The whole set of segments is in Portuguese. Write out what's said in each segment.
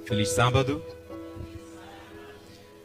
Feliz sábado.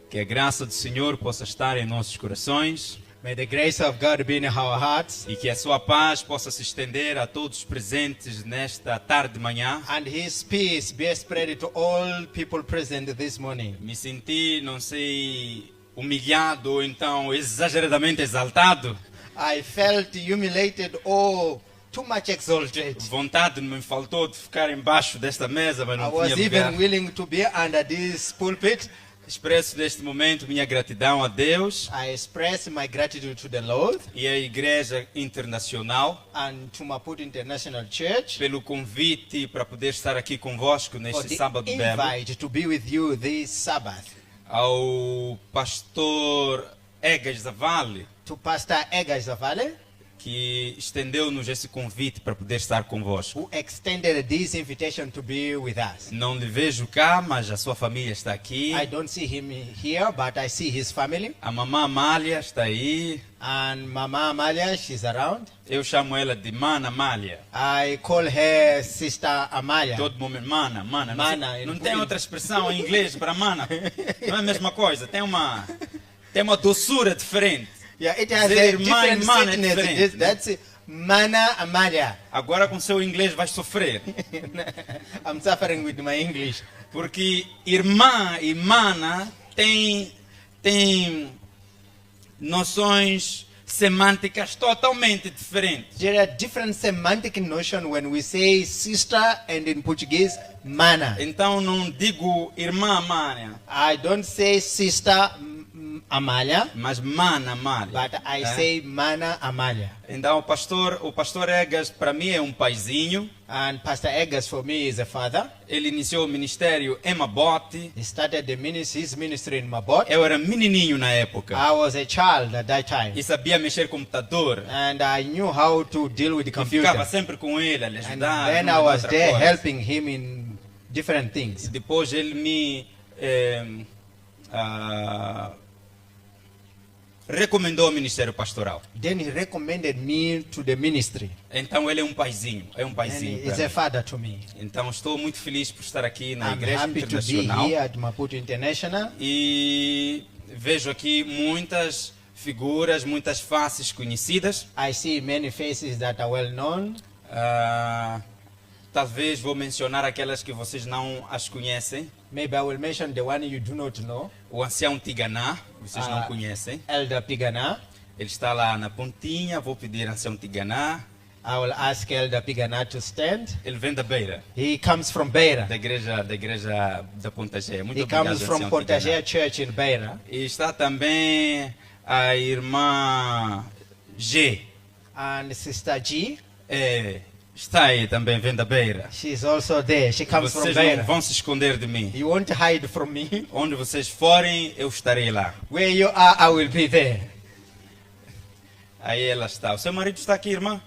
Que a graça do Senhor possa estar em nossos corações May the grace of God be in our hearts, e que a sua paz possa se estender a todos os presentes nesta tarde de manhã. and His peace be spread to all people present this morning. Me senti, não sei, humilhado ou então exageradamente exaltado. I felt humiliated or too much exalted. Vontade me faltou de ficar embaixo desta mesa, mas I não was tinha even lugar. willing to be under this pulpit. Expresso neste momento minha gratidão a Deus I express my gratitude to the Lord e à Igreja Internacional and to Maputo International Church pelo convite para poder estar aqui convosco for neste the sábado belo. invite to be with you this Sabbath. Ao pastor Egas Zavale, To Pastor Egas Zavale, que estendeu-nos esse convite para poder estar convosco. who extended this invitation to be with us. Não lhe vejo cá, mas a sua família está aqui. I don't see him here, but I see his family. A mamã Amália está aí. And Mama Amalia, she's around. Eu chamo ela de Mana Amália. I call her Sister Amalia. Todo momento, Mana. Mana, Não em tem português. outra expressão em inglês para Mana. Não é a mesma coisa. Tem uma doçura diferente. Yeah, it has Dizer a irmã e different mana é sweetness. diferente, né? That's Mana Amalia. Agora com seu inglês vai sofrer. I'm suffering with my English. Porque irmã e mana tem noções semânticas totalmente diferentes. There are different semantic notion when we say sister and in Portuguese, mana. Então não digo irmã Amália, I don't say sister Amalia, mas mana Amália. but I É? say mana Amalia. Então o pastor Egas para mim é um paizinho. And Pastor Egas for me is a father. Ele iniciou o ministério em Mabote. He started his ministry in Mabot. Eu era menininho na época I was a child at that time. e sabia mexer com computador. And I knew how to deal with the Eu ficava computer. sempre com ele, a lhe And ajudar. then numa I ou was outra there coisa. helping him in different things. Depois ele me recomendou o ministério pastoral. Then he recommended me to the ministry. Então ele é um paizinho, And pra he's mim. a father to me. Então estou muito feliz por estar aqui na I'm Igreja happy to be Internacional here at Maputo International. e vejo aqui muitas figuras, muitas faces conhecidas. I see many faces that are well known. Talvez vou mencionar aquelas que vocês não as conhecem. Maybe I will mention the one you do not know. O ancião Tiganá, vocês não Ah. conhecem. Elder Pigana. Ele está lá na pontinha, vou pedir ao ancião Tiganá. I will ask Elder Pigana to stand. Ele vem da Beira, He comes from Beira. da igreja da Pontagé. Muito He obrigado, comes ancião from Pontagé Tiganá. Church in Beira. E está também a irmã G. And Sister G, Está aí também, vem da Beira. she's also there. She comes from Vocês não Beira. vão se esconder de mim. You won't hide from me. Onde vocês forem, eu estarei lá. Where you are, I will be there. Aí ela está. O seu marido está aqui, irmã?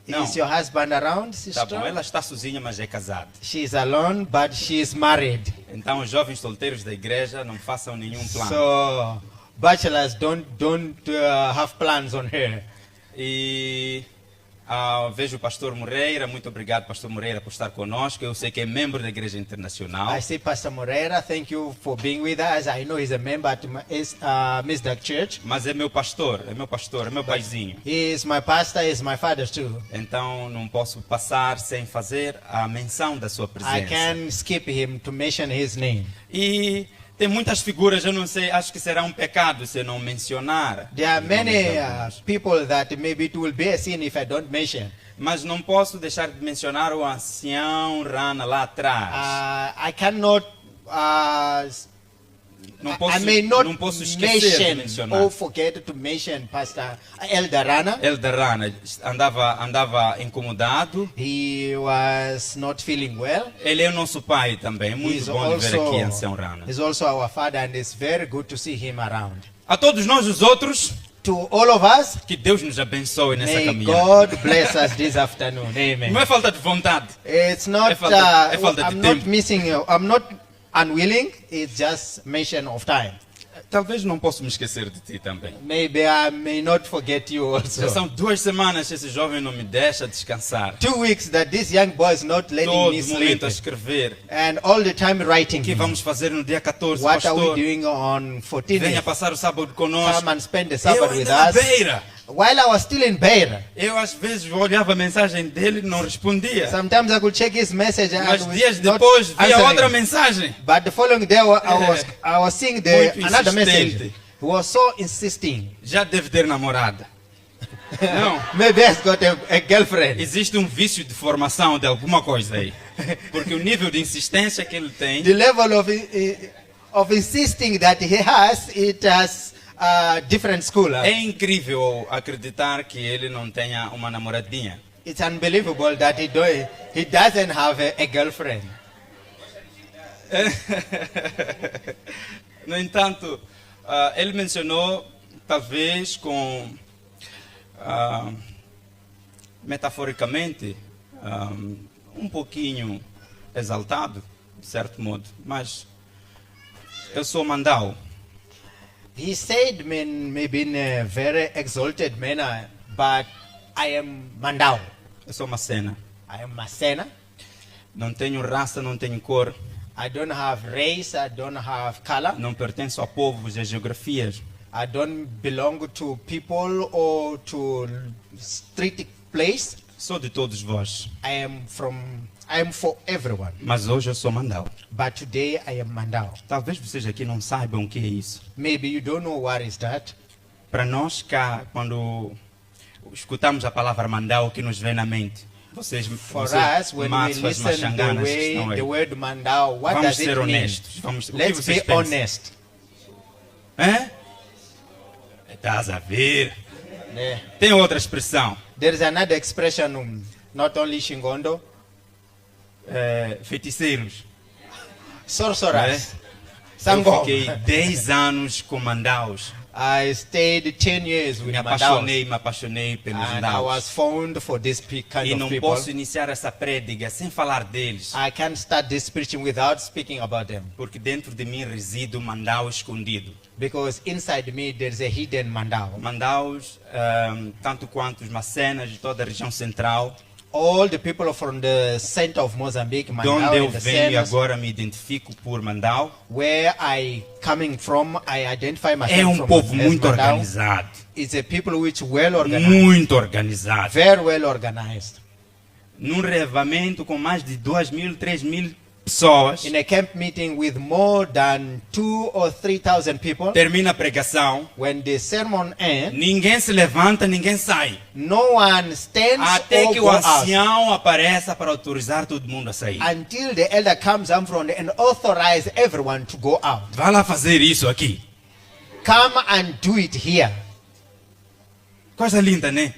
Não. Is your husband around, Tá sister? bom, ela está sozinha, mas é casada. She's alone, but she's married. Então, os jovens solteiros da igreja não façam nenhum plano. So, bachelors don't have plans on her. E vejo o pastor Moreira. Muito obrigado, pastor Moreira, por estar conosco. Eu sei que é membro da Igreja Internacional. I see Pastor Moreira. Thank you for being with us. I know he's a member at Misdak Church. Mas é meu pastor, é meu paizinho. He is my pastor. He is my father too. Então, não posso passar sem fazer a menção da sua I presença. can skip him to mention his name. E tem muitas figuras, eu não sei, acho que será um pecado se eu não mencionar. There are os nomes many de alguns. people that maybe it will be a sin if I don't mention. Mas não posso deixar de mencionar o ancião Rana lá atrás. I cannot. Não I posso esquecer de mention mencionar. or forget to mention Pastor Elder Rana. Elder Rana andava incomodado. He was not feeling well. Ele é o nosso pai também. É muito He's bom de ver aqui ancião Rana. he's also our father, and it's very good to see him around. A todos nós os outros, To all of us, que Deus nos abençoe nessa may caminhada. God bless us this afternoon. Amen. Não é falta de vontade. It's not. é falta de I'm tempo. not missing. I'm not unwilling. It's just mention of time. talvez não possa me esquecer de ti também. Maybe I may not forget you Já also. são 2 semanas que esse jovem não me deixa descansar. 2 weeks that this young boy is not letting Todo me sleep. momento a escrever. And all the time writing O que me. vamos fazer no dia 14, What are we pastor? doing on 14th? Venha passar o sábado conosco. Come and spend the Eu Sabbath with ainda na us. beira. While I was still in Beira, Eu às vezes olhava a mensagem dele e não respondia. sometimes I could check his message Mas and dias was not depois via answering. outra mensagem. But the following day I was seeing Muito another message. insistente. He was so insisting. Já deve ter namorada. Não. Maybe he's got a girlfriend. Existe um vício de formação de alguma coisa aí. Porque o nível de insistência que ele tem The level of insisting that he has, it has different school. é incrível acreditar que ele não tenha uma namoradinha. It's unbelievable that he doesn't have a girlfriend. No entanto, ele mencionou, talvez com metaforicamente, um pouquinho exaltado, de certo modo, mas eu sou Mandau. He said maybe in a very exalted manner, but I am Mandau. Eu sou Macena. I am Masena. Não tenho raça, não tenho cor, I don't have race, I don't have color. não pertenço a povos e a geografias. I don't belong to people or to street place. Sou de todos vós, I am for everyone. mas hoje eu sou Mandau. But today I am Mandau. Talvez vocês aqui não saibam o que é isso. Maybe you don't know what is that. Para nós cá, quando escutamos a palavra Mandau, o que nos vem na mente? Vocês, For vocês us, when we matos, as listen the machanganas que estão aí. word Mandau, what Vamos does it ser mean? honestos. O que Let's vocês be pensam? honest. É? Estás a ver? Yeah. Tem outra expressão. There is another expression, not only Shingondo, Feiticeiros. sorcerers. Eu Sangoma. fiquei 10 anos com Mandaus. I stayed 10 years with Me Mandaus. apaixonei pelos And I Mandaus. was found for this kind E of não people. posso iniciar essa prédica sem falar deles. I can't start this preaching without speaking about them. Porque dentro de mim reside um Mandau escondido. Because inside me there's a hidden Mandau. Mandaus, tanto quanto os Macenas de toda a região central, All the people from the center of Mozambique, de Mandau, onde eu and the venho e centers, agora me identifico por Mandau, where I coming from, I identify myself é um from povo as muito Mandau. organizado. It's a people which well organized, Muito organizado. very well organized. Num reavamento com mais de 2.000, 3.000 pessoas, In a camp meeting with more than 2,000 or 3,000 people, termina a pregação, when the sermon ends, ninguém se levanta, ninguém sai. no one stands Até or que o go out ancião apareça para autorizar todo mundo a sair. until the elder comes up front and authorize everyone to go out. Vá lá fazer isso aqui. Come and do it here. Coisa linda, né?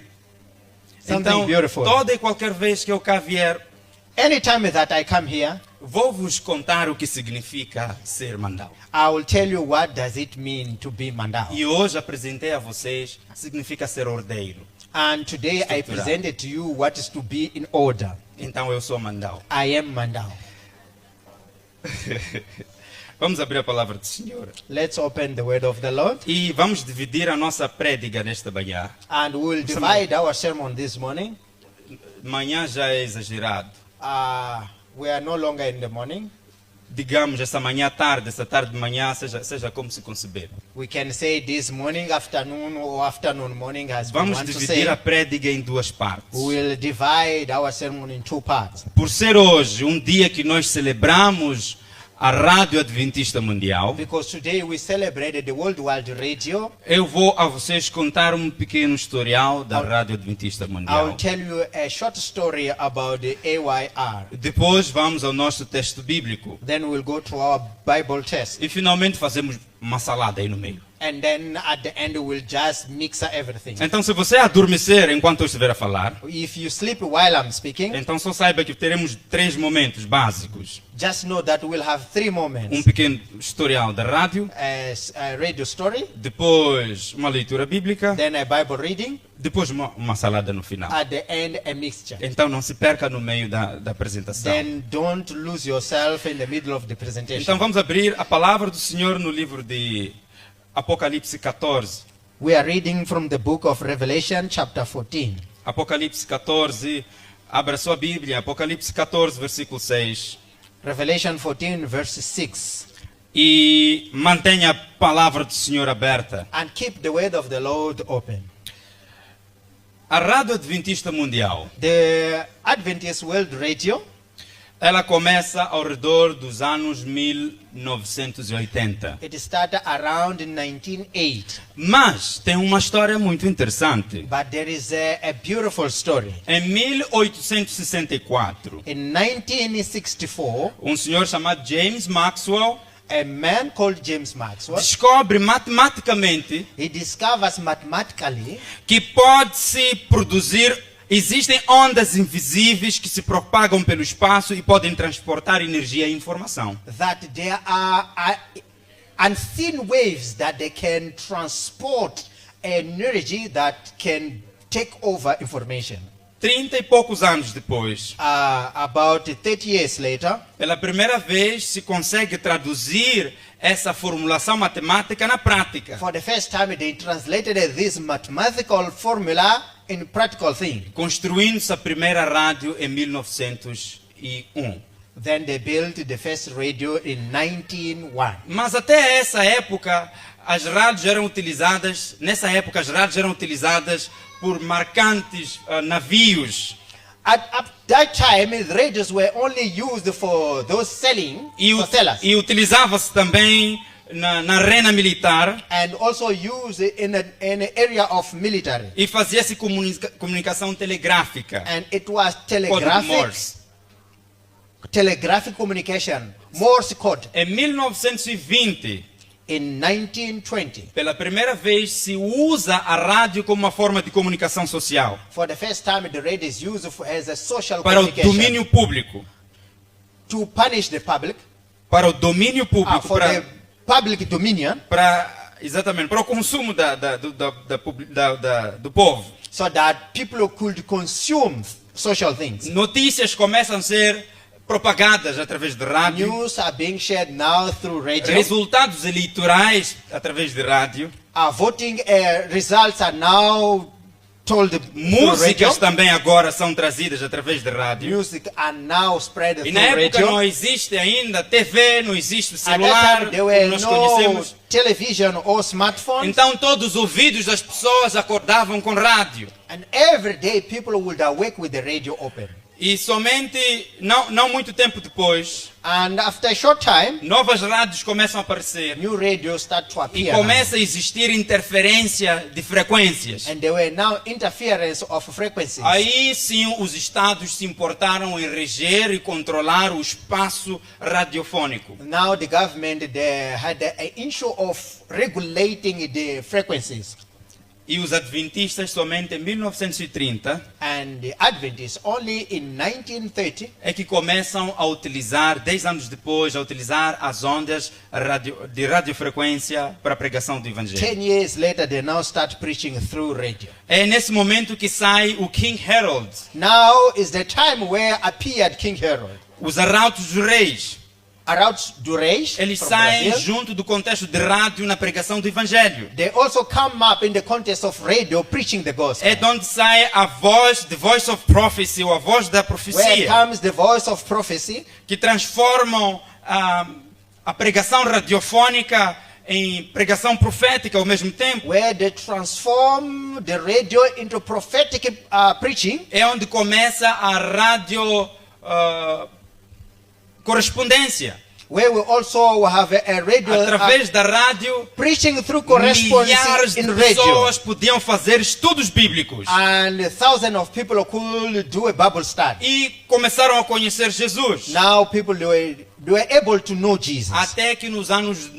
Something Então, beautiful. toda e qualquer vez que eu cá vier, Anytime that I come here, vou vos contar o que significa ser Mandau. I will tell you what does it mean to be Mandau. E hoje apresentei a vocês significa ser ordeiro. And today I Estrutural. presented to you what is to be in order. Então eu sou Mandau. I am Mandau. Vamos abrir a palavra do Senhor. Let's open the word of the Lord. E vamos dividir a nossa prédica nesta manhã. And we will divide our sermon this morning. Manhã já é exagerado. We are no longer in the morning. Digamos, essa manhã à tarde, essa tarde de manhã, seja como se conceber. We can say this morning, afternoon, or afternoon, morning as we Vamos want to dividir say. a prédica em 2 partes. We will divide our sermon in 2 parts. Por ser hoje um dia que nós celebramos a Rádio Adventista Mundial, Because today we celebrated the Worldwide Radio. eu vou a vocês contar um pequeno historial da Rádio Adventista I'll Mundial. tell you a short story about the AYR. Depois vamos ao nosso texto bíblico. Then we'll go to our Bible test. E finalmente fazemos uma salada aí no meio. And then at the end we'll just mix everything. Então, se você adormecer enquanto eu estiver a falar, If you sleep while I'm speaking, então só saiba que teremos 3 momentos básicos. just know that we'll have 3 Um moments. pequeno historial da rádio, As a radio story, depois uma leitura bíblica, then a Bible reading, depois uma salada no final. at the end a mixture. Então não se perca no meio da apresentação. Then don't lose yourself in the middle of the presentation. Então vamos abrir a palavra do Senhor no livro de Apocalipse 14. We are reading from the book of Revelation, chapter 14. Apocalipse 14, abra sua Bíblia, Apocalipse 14, versículo 6. Revelation 14, verse 6. E mantenha a palavra do Senhor aberta. And keep the word of the Lord open. A Rádio Adventista Mundial, The Adventist World Radio, ela começa ao redor dos anos 1980. it started around 1908. Mas tem uma história muito interessante. But there is a beautiful story. Em 1864, In 1964, um senhor chamado James Maxwell a man called James Maxwell, descobre matematicamente he discovers mathematically que pode-se produzir, existem ondas invisíveis que se propagam pelo espaço e podem transportar energia e informação. that there are unseen waves that they can transport energy that can take over information. 30 e poucos anos depois, About 30 years later, pela primeira vez se consegue traduzir essa formulação matemática na prática, for the first time, they translated this mathematical formula in practical thing. construindo-se a primeira rádio em 1901. Then they built the first radio in 1901. Mas até essa época, as rádios eram utilizadas, nessa época as rádios eram utilizadas por marcantes navios. At that time, the radios were only used for those selling, for sellers, E utilizava-se também na arena militar and also used in an area of military. e fazia-se comunicação telegráfica. And it was Código Morse. telegraphic communication, Morse code. Em 1920, In 1920, pela primeira vez se usa a rádio como uma forma de comunicação social for the first time, the radio is used as a social para o communication domínio público. to punish the public, Para o domínio público, for the public dominion, exatamente, para o consumo do povo. so that people could consume social things. Notícias começam a ser propagadas através de rádio. News are being shared now through radio. Resultados eleitorais através de rádio. Voting results are now told through Músicas radio. também agora são trazidas através de rádio. Music are now spread E through na época radio. não existe ainda TV, não existe At celular, that time, there como were nós no conhecemos. television or smartphones. Então todos os ouvidos das pessoas acordavam com rádio. And every day people would awake with the radio open. E somente, não muito tempo depois, And after a short time, novas rádios começam a aparecer. new radios start to E appear. começa a existir interferência de frequências. And there were now interference of frequencies. Aí sim os estados se importaram em reger e controlar o espaço radiofônico. Now the government they had an issue of regulating the frequencies. E os adventistas somente em 1930 And the Adventists only in 1930 é que começam a utilizar, 10 anos depois, a utilizar as ondas de radiofrequência para a pregação do Evangelho. 10 years later, they now start preaching through radio. É nesse momento que sai o King Harold, Now is the time where appeared King Herod. os arautos dos reis. Arautos do Reis Eles from saem Brazil. junto do contexto de rádio na pregação do Evangelho. They also come up in the context of radio preaching the gospel. É de onde sai a voz, the voice of prophecy, ou a voz da Where profecia, comes the voice of prophecy, que transformam a pregação radiofônica em pregação profética ao mesmo tempo. where they transform the radio into prophetic preaching. É onde começa a rádio correspondência. Where we also have a radio Através da rádio, preaching through milhares correspondence de in radio. pessoas podiam fazer estudos bíblicos. And thousands of people could do a Bible study. E começaram a conhecer Jesus. Now people they were able to know Jesus. Até que nos anos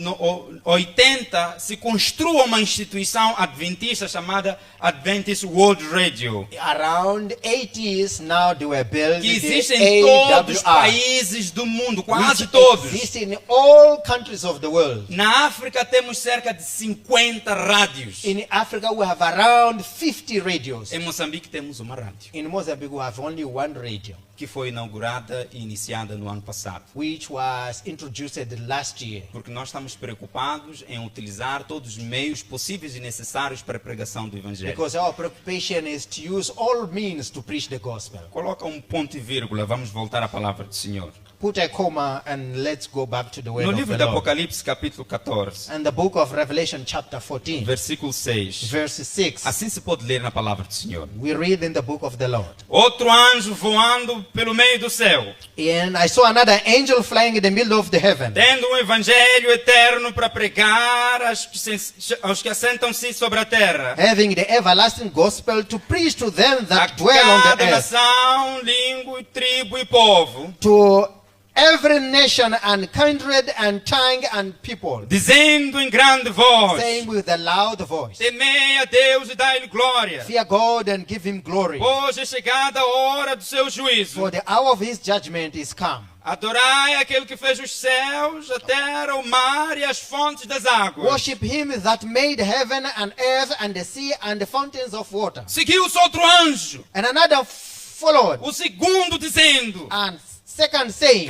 80 se construa uma instituição adventista chamada Adventist World Radio, Around 80s now they were built que the existe em todos os AWR, países do mundo, quase which todos. exist in all countries of the world. Na África temos cerca de 50 rádios. In Africa we have around 50 radios. Em Moçambique temos uma rádio, In Mozambique we have only one radio, que foi inaugurada e iniciada no ano passado. which which was introduced last year. Porque nós estamos preocupados em utilizar todos os meios possíveis e necessários para a pregação do Evangelho. Because our preoccupation is to use all means to preach the gospel. Coloca um ponto e vírgula, vamos voltar à palavra do Senhor. Put a comma and let's go back to the word No of livro the de Lord. Apocalipse, capítulo 14, And the book of Revelation chapter 14, versículo 6. verse 6, Assim se pode ler na palavra do Senhor. we read in the book of the Lord. Outro anjo voando pelo meio do céu, And I saw another angel flying in the middle of the heaven, tendo um evangelho eterno para pregar aos que assentam-se sobre a terra, having the everlasting gospel to preach to them a that dwell on the cada earth, nação, língua, tribo e povo, to every nation and kindred and tongue and people, dizendo em grande voz: saying with a loud voice, temei a Deus e dai-lhe glória, fear God and give him glory, pois é chegada a hora do seu juízo. for the hour of his judgment is come. Adorai aquele que fez os céus, a terra, o mar e as fontes das águas. Worship him that made heaven and earth and the sea and the fountains of water. Seguiu-se outro anjo, And another followed, o segundo dizendo: and second saying,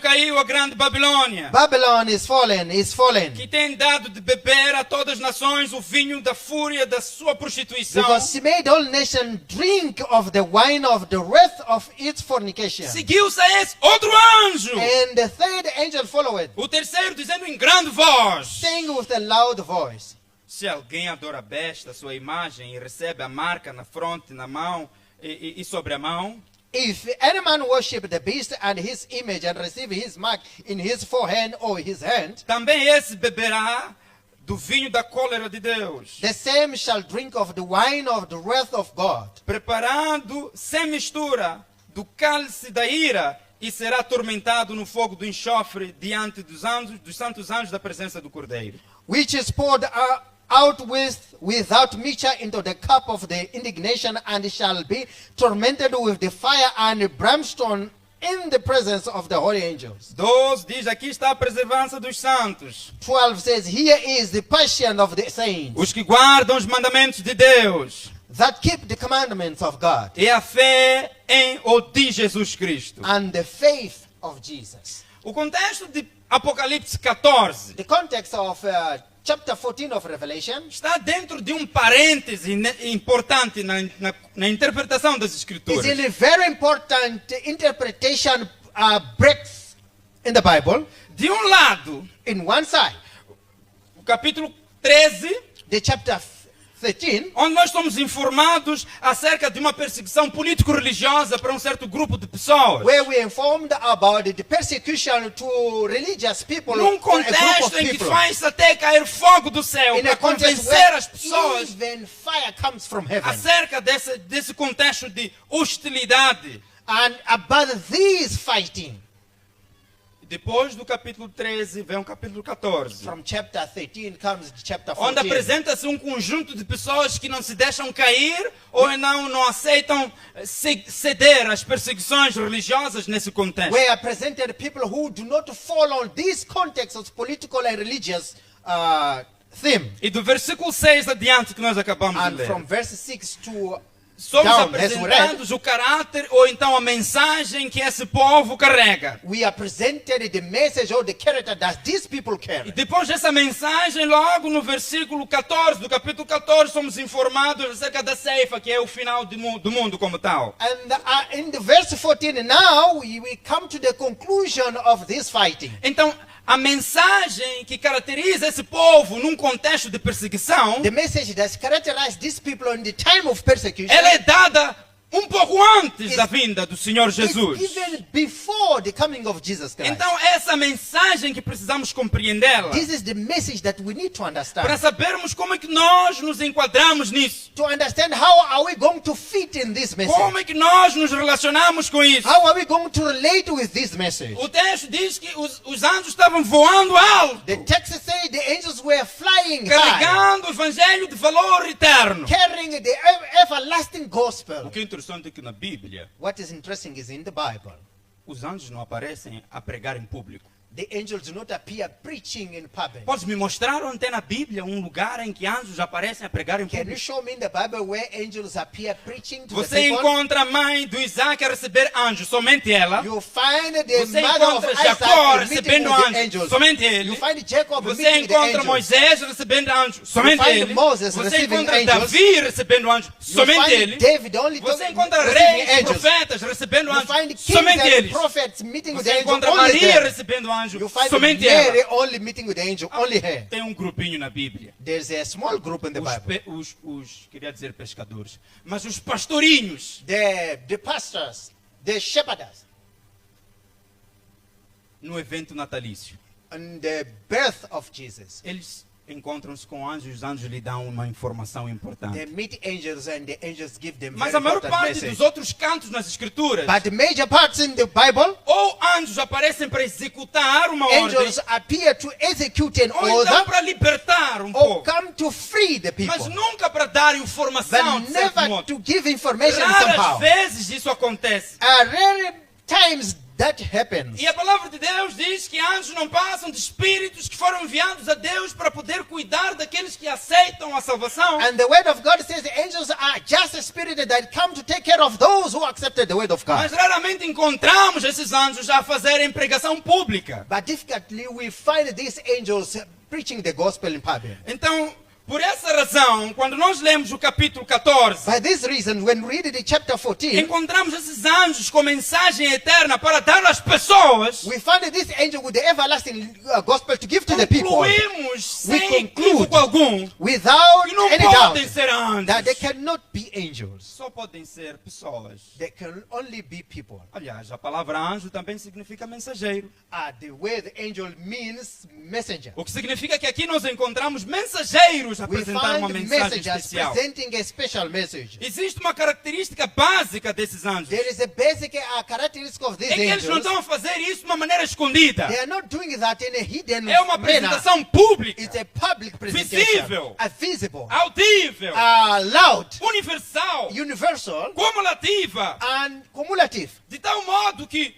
caiu a grande Babilônia, Babylon is fallen, que tem dado de beber a todas as nações o vinho da fúria da sua prostituição. because she made all nations drink of the wine of the wrath of its fornication. Seguiu-se a esse outro anjo, And the third angel followed, o terceiro dizendo em grande voz: saying with a loud voice, se alguém adora a besta, sua imagem, e recebe a marca na fronte, na mão e sobre a mão, if any man worship the beast and his image and receive his mark in his forehead or his hand, também esse beberá do vinho da cólera de Deus, the same shall drink of the wine of the wrath of God, preparado sem mistura do cálice da ira, e será atormentado no fogo do enxofre diante dos santos anjos da presença do Cordeiro. which is poured out without mixture into the cup of the indignation, and shall be tormented with the fire and brimstone in the presence of the holy angels. 12 diz: aqui está a preservança dos santos, 12 says, here is the passion of the saints os que guardam os mandamentos de Deus that keep the commandments of God e a fé em ou de Jesus Cristo. and the faith of Jesus. O contexto de Apocalipse 14 The context of chapter 14 of Revelation está dentro de parêntese importante na interpretação das is Escrituras. in a very important interpretation breaks in the Bible. De um lado, In one side, o capítulo 13, the chapter 13, onde nós somos informados acerca de uma perseguição político-religiosa para certo grupo de pessoas. where we are informed about the persecution to religious people, Num for a group of contexto em que people. faz até cair fogo do céu In para a context convencer as where pessoas even fire comes from heaven. acerca desse contexto de hostilidade. And about this fighting, Depois do capítulo 13 vem o capítulo 14. from chapter 13 comes chapter Onde 14. apresenta-se um conjunto de pessoas que não se deixam cair ou não aceitam ceder às perseguições religiosas nesse contexto. Where are presented people who do not follow this context of political and religious theme. E do versículo 6 adiante que nós acabamos de And ler, from verse 6 to somos down, as we read, apresentados o caráter ou então a mensagem que esse povo carrega. we are presented the message or the character that these people E carry. depois dessa mensagem, logo no versículo 14, do capítulo 14, somos informados acerca da ceifa, que é o final do mundo como tal. And in the verse 14 now, we come to the conclusion of this fighting. Então, a mensagem que caracteriza esse povo num contexto de perseguição, The message that characterized these people in the time of persecution ela é dada um pouco antes da vinda do Senhor is Jesus. even before the coming of Jesus Christ. Então, essa mensagem que precisamos compreendê-la This is the message that we need to understand. para sabermos como é que nós nos enquadramos nisso. To understand how are we going to fit in this message? Como é que nós nos relacionamos com isso? How are we going to relate with this message? O texto diz que os anjos estavam voando alto, The text says the angels were flying high, carregando o evangelho de valor eterno. carrying the everlasting gospel. O que é interessante é que na Bíblia, What is interesting is in the Bible, os anjos não aparecem a pregar em público. The angels do not appear preaching in public. Podes me mostrar onde tem na Bíblia um lugar em que anjos aparecem a pregar em Can you público? show me in the Bible where angels appear preaching to the Você people? encontra a mãe do Isaac a receber anjos, somente ela. You find the Você mother of encontra Isaac Jacó meeting recebendo with the anjos, angels. somente ele. You find Jacob Você meeting the encontra angels. Moisés recebendo anjos, somente find ele. Moses Você receiving encontra angels. Davi recebendo anjos, You somente find ele. David only Você talking- encontra receiving reis, angels. profetas recebendo You anjos, find kings somente and eles. prophets meeting with the Você angel. encontra Only Maria them. recebendo anjos, You find somente Mary ela. only meeting with the angel. Only her. Tem um grupinho na Bíblia. There's a small group in the Bible. Queria dizer pescadores, mas os pastorinhos The pastors, the shepherds, no evento natalício. and the birth of Jesus. Eles encontram-se com anjos e os anjos lhe dão uma informação importante. They meet angels and the angels give them Mas very a maior important parte message. dos outros cantos nas escrituras, But the major parts in the Bible, ou anjos aparecem para executar uma ordem, angels appear to execute an ou então order para libertar um or pouco. come to free the Mas people, nunca para dar informação, but de certo never modo. to give information Raras somehow. vezes isso acontece. Rare times that happens. E a palavra de Deus diz que anjos não passam de espíritos que foram enviados a Deus para poder cuidar daqueles que aceitam a salvação. And the word of God says the angels are just a spirit that come to take care of those who accepted the word of God. Mas raramente encontramos esses anjos a fazerem pregação pública. But difficultly we find these angels preaching the gospel in public. Então, por essa razão, quando nós lemos o capítulo 14, By this reason, when we read the chapter 14, encontramos esses anjos com mensagem eterna para dar às pessoas. we find this angel with the everlasting gospel to give to the people Concluímos We sem conclude equívoco algum without que não any doubt podem ser that they anjos. cannot be angels. Só podem ser pessoas. They can only be people. Aliás, a palavra anjo também significa mensageiro. The word angel means messenger. O que significa que aqui nós encontramos mensageiros a We apresentar uma find mensagem messengers especial. presenting a special message. Existe uma característica básica desses anjos. There is a basic characteristic of these É que eles não angels. estão a fazer isso de uma maneira escondida. They are not doing that in a hidden É uma manner. apresentação pública, It's a public presentation. Visível. Visible. audível, Loud. universal, Universal. cumulativa, And cumulative. de tal modo que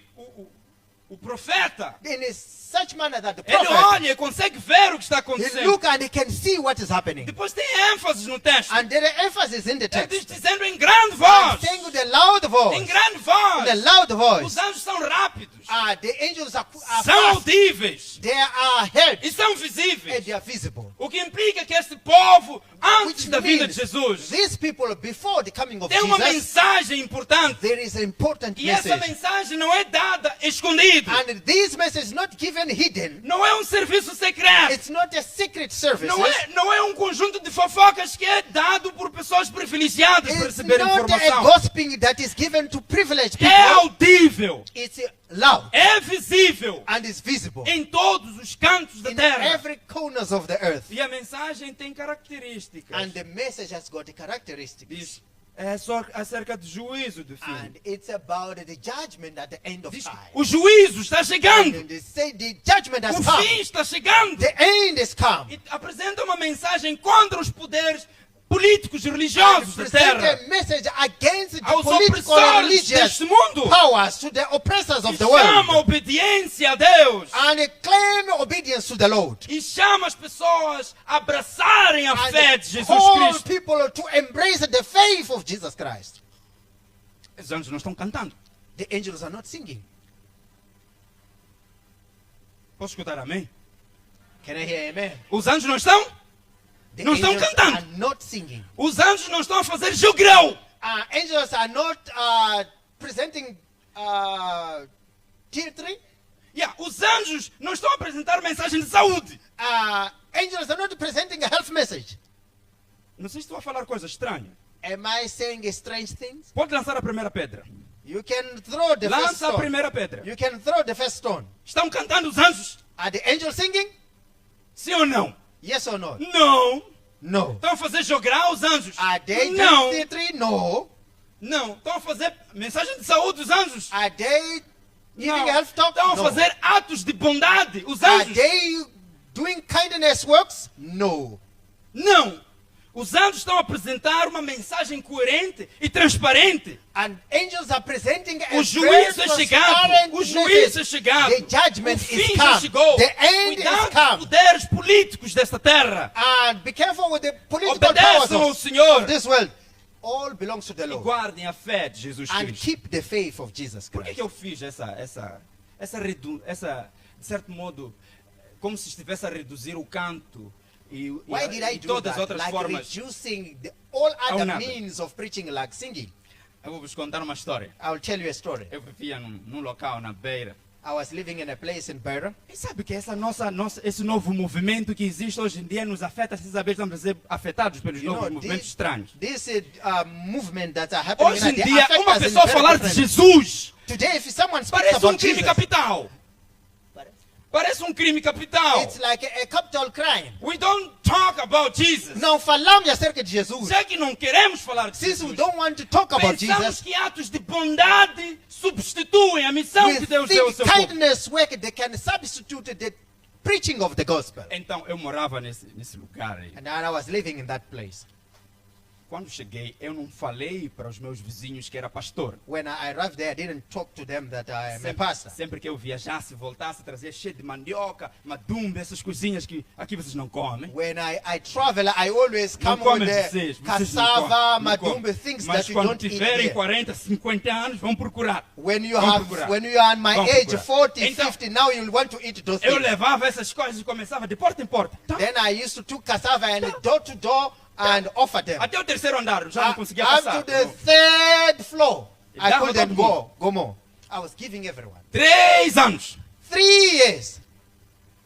o profeta, In such manner that the ele prophet, olha e consegue ver o que está he acontecendo. look and he can see what is happening. Depois tem ênfase no texto. And there are emphasis in the Ele diz, text. dizendo em grande And voz, saying with a loud em voice. grande With voz, a loud os voice. anjos são rápidos, The angels are são fast. audíveis They are heard. e são And visíveis. they are visible. O que implica que este povo, antes Which da vinda de means Jesus, these people before the coming of tem uma Jesus, mensagem importante. there is an important E essa message. mensagem não é dada escondido. And this message is not given hidden. Não é um serviço secreto. It's not a secret service. Não é um conjunto de fofocas que é dado por pessoas privilegiadas para It's receber not a informação. gossiping that is given to privileged people. É audível, It's loud é visível and is visible em todos os cantos da in terra. every corners of the earth. E a mensagem tem características. And the message has got characteristics. Diz, é só acerca do juízo do fim. And it's about the judgment at the end of Diz, time. o juízo está chegando. And they say the judgment has O come. fim está chegando. The end is come. E apresenta uma mensagem contra os poderes políticos e And religiosos da present terra. a message against the Aos political and opressores religious deste mundo. powers, to the oppressors of E the chama a world. obediência a Deus. And claim obedience to the Lord. E chama as pessoas a abraçarem a fé de And Jesus call Cristo. people to embrace the faith of Jesus Christ. Os anjos não estão cantando. The angels are not singing. Posso escutar amém? Can I hear amen? Os anjos não estão? The Não estão angels cantando. are not singing. Os anjos não estão a fazer jogrão. Angels are not presenting tier 3. Yeah, os anjos não estão a apresentar mensagem de saúde. Angels are not presenting a health message. Não sei se estou a falar coisa estranha. Am I saying strange things? Pode lançar a primeira pedra. You can throw the first Lança a stone. primeira pedra. You can throw the first stone. Estão cantando os anjos? Are the angels singing? Sim ou não? Yes or no? Não. No. Estão a fazer jogrão os anjos? Are they Não. tier 3? No. Não. Estão a fazer mensagem de saúde os anjos? Are they giving Não. health talk? Estão a No. fazer atos de bondade os Are anjos? they doing kindness works? No. Não. Os anjos estão a apresentar uma mensagem coerente e transparente. And angels are presenting a O very juízo é chegado. transparent O juízo é message. chegado. The judgment O is fim já come. chegou. The end is Cuidado com come. os poderes políticos desta terra. And be careful with the political powers Obedeçam ao of Senhor. this world. All belongs to the E Lord. guardem a fé de Jesus And Cristo. keep the faith of Jesus Por que Christ. eu fiz essa, de certo modo, como se estivesse a reduzir o canto Why did I e do todas as that? outras Like formas? reducing all other nada. means of preaching, like singing. Eu vou vos contar uma história. I'll tell you a story. Eu vivia num local na beira. I was living in a place in Beira. E sabe que esse novo movimento que existe hoje em dia nos afeta, sem saber, estamos a ser afetados pelos novos movimentos estranhos. This movement that are happening Hoje em they dia, affect uma us in pessoa very falar de different- Jesus Today, if someone speaks parece about crime Jesus, capital. Parece crime capital. it's like a capital crime. We don't talk about Jesus. Não falamos acerca de Jesus. Já que não queremos falar de Since we Jesus, don't want to talk about pensamos Jesus, que atos de bondade substituem a missão we que Deus deu ao think seu povo. kindness work they can substitute the preaching of the gospel. Então eu morava nesse lugar aí. And I was living in that place. Quando cheguei, eu não falei para os meus vizinhos que era pastor. When I arrived there, I didn't talk to them that I am a pastor. Sempre que eu viajasse, voltasse, trazia cheio de mandioca, madumba, essas coisinhas que aqui vocês não comem. When I travel, I always Não come comem with the vocês não cassava, comem, não madumba, comem. things Mas that you quando don't eat tiverem here. 40, 50 anos, vão procurar. When you Vão have, procurar. when you are in my Vão age, procurar. 40, Então, 50, now you'll want to eat those Eu things. levava essas coisas e começava de porta em porta. Tá? Then I used to take cassava and door to door and offer them. Até o terceiro andar, já não conseguia Up passar. to the third floor, I Dava couldn't todo go more. I was giving everyone. 3 anos. 3 years.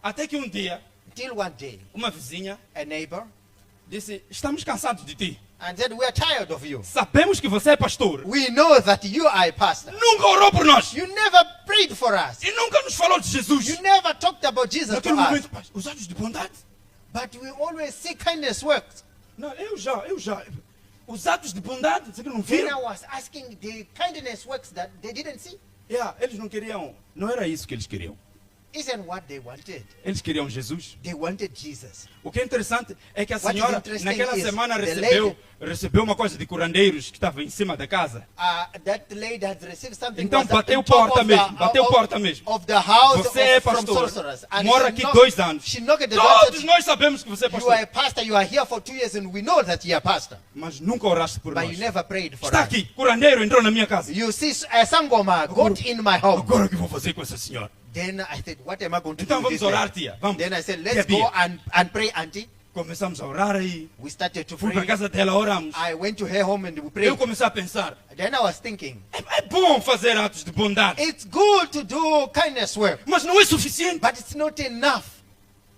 Até que um dia, Till one day, uma vizinha a neighbor disse, estamos cansados de ti. and said, we are tired of you. Sabemos que você é pastor. We know that you are a pastor. Nunca orou por nós. You never prayed for us. E nunca nos falou de Jesus. You never talked about Jesus to Naquele us. momento, "Pai, os atos de bondade. But we always see kindness works. Não, eu já. Os atos de bondade, você que não Then I viram? was asking the kindness works that they didn't see. Eles não queriam. Não era isso que eles queriam. Isn't what they wanted. Eles queriam Jesus. They wanted Jesus. O que é interessante é que a What is senhora, interesting naquela is semana, the recebeu uma coisa de curandeiros que estava em cima da casa. That lady had received something. Então was bateu on top porta of the- mesmo, bateu porta mesmo. Of the house Você é from pastor, sorcerers. And mora she aqui knocked- 2 anos. She knocked the door and Todos said, nós sabemos que você é you are a pastor. pastor, you are here for 2 years and we know that you are a pastor. Mas nunca oraste por But nós. you never prayed for Está us. aqui, curandeiro entrou na minha casa. You see, a sangoma got in my home. Agora o que vou fazer com essa senhora? Then I said, what am I going to Então do with vamos this orar, lady? tia. Vamos. Then I said, Tia let's go Bia. and pray, auntie. Começamos a orar aí. We started to Fui para a pray. casa dela, oramos. I went to her home and we Eu prayed. comecei a pensar, Then I was thinking, é bom fazer atos de bondade, it's good to do kindness work, mas não é suficiente. but it's not enough.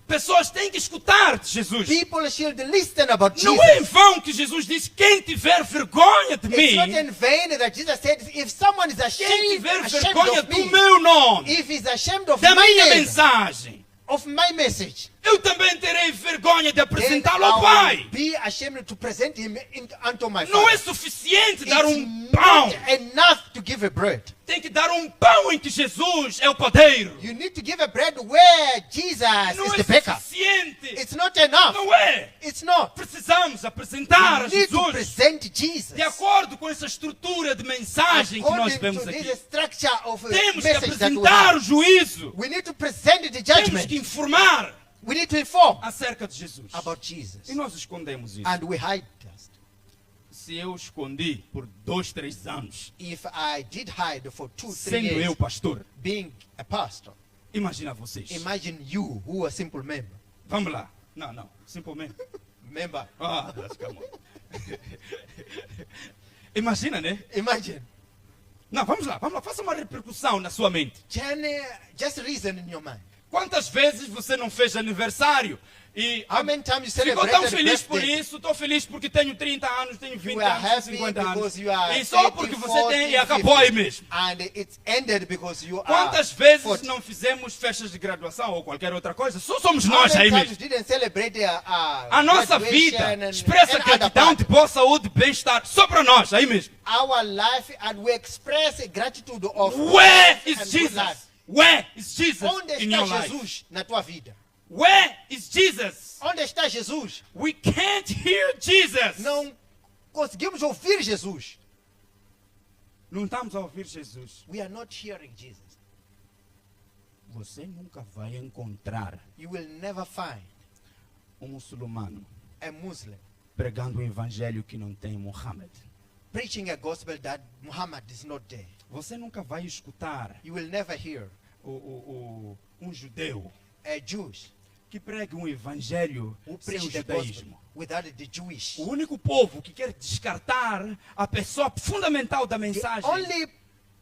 Pessoas têm que escutar de Jesus. People should listen about Não é em Jesus. vão que Jesus disse, quem tiver vergonha de It's not mim, in vain that Jesus said, if someone is quem ashamed, tiver ashamed vergonha of do me, meu nome, if he's ashamed of da my minha name, mensagem, of my message, eu também terei vergonha de then apresentá-lo ao I Pai. will be ashamed to present him unto my Não é Father. suficiente dar It's pão. not enough to give a bread. Tem que dar pão em que Jesus é o padeiro. You need to give a bread where Jesus Não is é the baker. suficiente. It's not enough. Não é. It's not. Precisamos apresentar a You need to Jesus present Jesus. de acordo com essa estrutura de mensagem que nós According vemos to aqui. this structure of Temos que message that we apresentar o have. juízo. We need to present the Temos judgment. que informar We need to inform acerca de Jesus. about Jesus. E nós escondemos isso. And we hide us. Se eu escondi por 2, 3 anos, If I did hide for 2, 3 sendo years eu pastor, being a pastor, imagina vocês. imagine you who are a simple member. Vamos lá. Não, simplesmente. Member. Ah, lascamos. Imagina, né? Imagine. Não, vamos lá. Faça uma repercussão na sua mente. Just reason in your mind. Quantas vezes você não fez aniversário e How many times you ficou celebrated tão feliz por birthday? isso? Estou feliz porque tenho 30 anos, tenho 20 You are anos, happy 50 anos. because you are E só 30, porque você 40, tem e acabou aí 50. mesmo. And it's ended because you are Quantas vezes 40. não fizemos festas de graduação ou qualquer outra coisa? Só somos How nós many aí times mesmo. you didn't celebrate A nossa vida expressa gratidão de boa saúde, bem-estar, só para nós, aí mesmo. Our life and we express gratitude of Where life is and good life. Jesus? Where is Jesus Onde in your está life? Jesus na tua vida? Where is Jesus? Onde está Jesus? We can't hear Jesus. Não conseguimos ouvir Jesus. Não estamos a ouvir Jesus. We are not hearing Jesus. Você nunca vai encontrar You will never find muçulmano a Muslim pregando um evangelho que não tem Muhammad. preaching a gospel that Muhammad is not there. Você nunca vai escutar You will never hear um judeu a Jews que pregue um evangelho who sem o preach the gospel judaísmo. without the Jewish. O único povo que quer descartar a pessoa fundamental da The mensagem only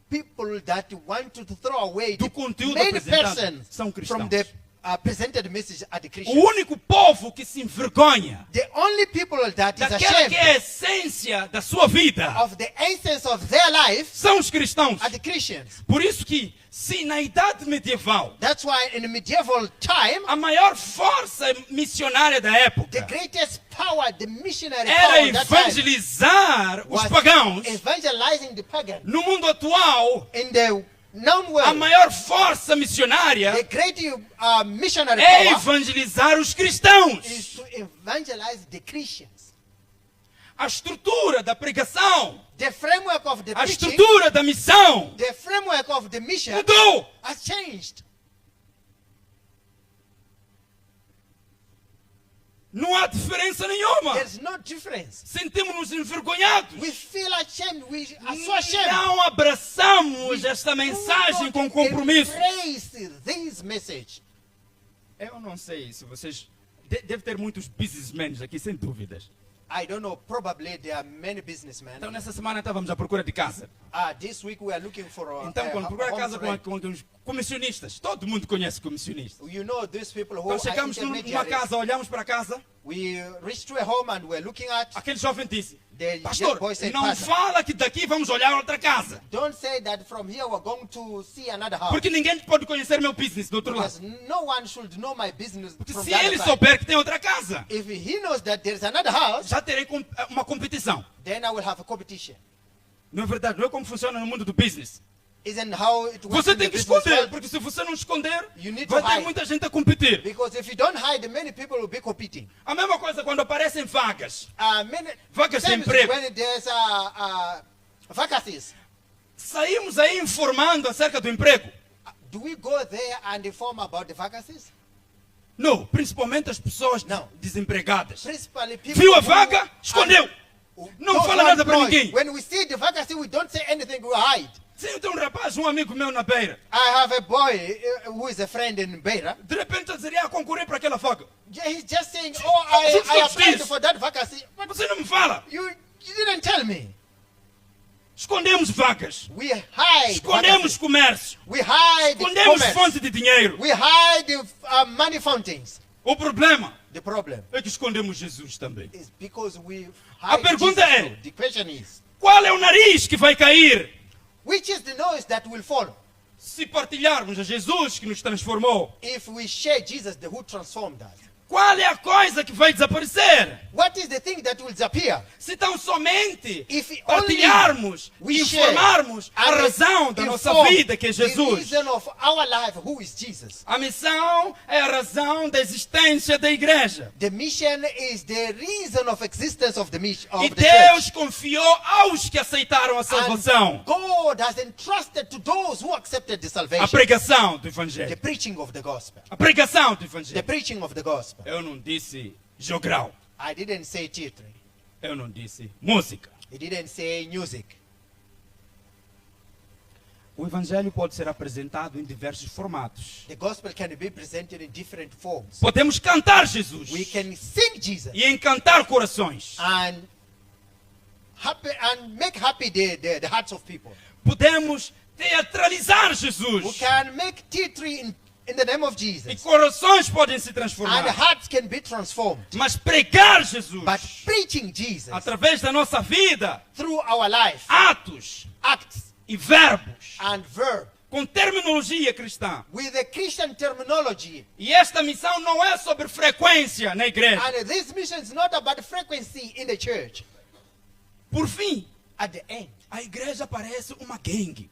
people that want to throw away do the conteúdo main apresentado person são cristãos. from the presented message are the O Christians. único povo que se envergonha The only people that is daquela que é a ashamed essência da sua vida of the essence of their life são os cristãos. are the Christians. Por isso que, se na idade medieval That's why in the medieval time, a maior força missionária da the época greatest power, the missionary era power of that time evangelizar os was pagãos, evangelizing the pagan. no mundo atual, In the known a world, maior força missionária the great missionary é power evangelizar os cristãos. is to evangelize the Christians. A estrutura da pregação, The framework of the a preaching, estrutura da missão the framework of the mission mudou. has changed. Não há diferença nenhuma. There's no difference. Sentimos-nos envergonhados. We feel ashamed. We are so ashamed. Não abraçamos esta mensagem com compromisso. Embrace this message. Eu não sei se vocês... Deve ter muitos businessmen aqui, sem dúvidas. I don't know. Probably there are many businessmen. Então, nessa semana estávamos à procura de casa. This week we are looking for Então, quando procura home casa to rent. com os comissionistas, todo mundo conhece comissionistas. You know these people who Então, are chegamos numa intermediaries. casa, olhamos para a casa, We reached to a home and we're looking at. aquele jovem disse, The young pastor, boy said, não "Pastor, fala que daqui vamos olhar outra casa. don't say that from here we're going to see another house. Porque ninguém pode conhecer meu business do outro Because lado. no one should know my business Porque from se the other ele side. souber que tem outra casa, If he knows that there's another house, já terei uma competição. then I will have a competition. Não é verdade? Não é como funciona no mundo do business. Isn't how it works Você in the tem que business esconder, world? porque se você não esconder, You need vai to ter hide. muita gente a competir. Because if you don't hide, many people will be competing. A mesma coisa quando aparecem vagas. Many Vagas de same is emprego. when there's vacancies. Saímos aí informando acerca do emprego. Do we go there and inform about the vacancies? Não, principalmente as pessoas Não. desempregadas. Principally people Viu a who vaga? are- Escondeu. Não those fala nada para unemployed. ninguém. When we see the vacancy, we don't say anything, we hide. Sim, tem um rapaz, um amigo meu na beira. I have a boy who is a friend in Beira. De repente ele diria a concorrer para aquela vaga. He's just saying, oh, I applied for that vacancy. But Você não me fala. you didn't tell me. Escondemos vagas. We hide Escondemos vacancies. comércio. We hide Escondemos commerce. fonte de dinheiro. We hide the money fountains. O problema The problem é que escondemos Jesus também. is because we A hide pergunta Jesus é- too. The question is, Qual é o nariz que vai cair which is the noise that will follow se partilharmos a Jesus que nos transformou? if we share Jesus, the who transformed us? Qual é a coisa que vai desaparecer? What is the thing that will disappear? Se tão somente If partilharmos we e share informarmos a and razão da nossa inform vida, que é the Jesus. reason of our life, who is Jesus? A missão é a razão da existência da igreja. The mission is the reason of existence of the mission of E the church. Deus confiou aos que aceitaram a salvação And God has entrusted to those who accepted the a salvation pregação do the Evangelho. preaching of the gospel. A pregação do The Evangelho. preaching of the gospel. Eu não disse jogral. I didn't say theatre. Eu não disse música. He didn't say music. O Evangelho pode ser apresentado em diversos formatos. The gospel can be presented in different forms. Podemos cantar Jesus We can sing Jesus e encantar corações. and make happy the hearts of people. Podemos teatralizar We Jesus can make theatre in the name of e Jesus. corações podem se And transformar. hearts can be transformed. Mas pregar Jesus But preaching Jesus através da nossa vida, through our life, atos acts e verbos, and verb, com terminologia cristã. with the Christian terminology. E esta missão não é sobre frequência na igreja. And this mission is not about frequency in the church. Por fim, At the end, a igreja parece uma gangue.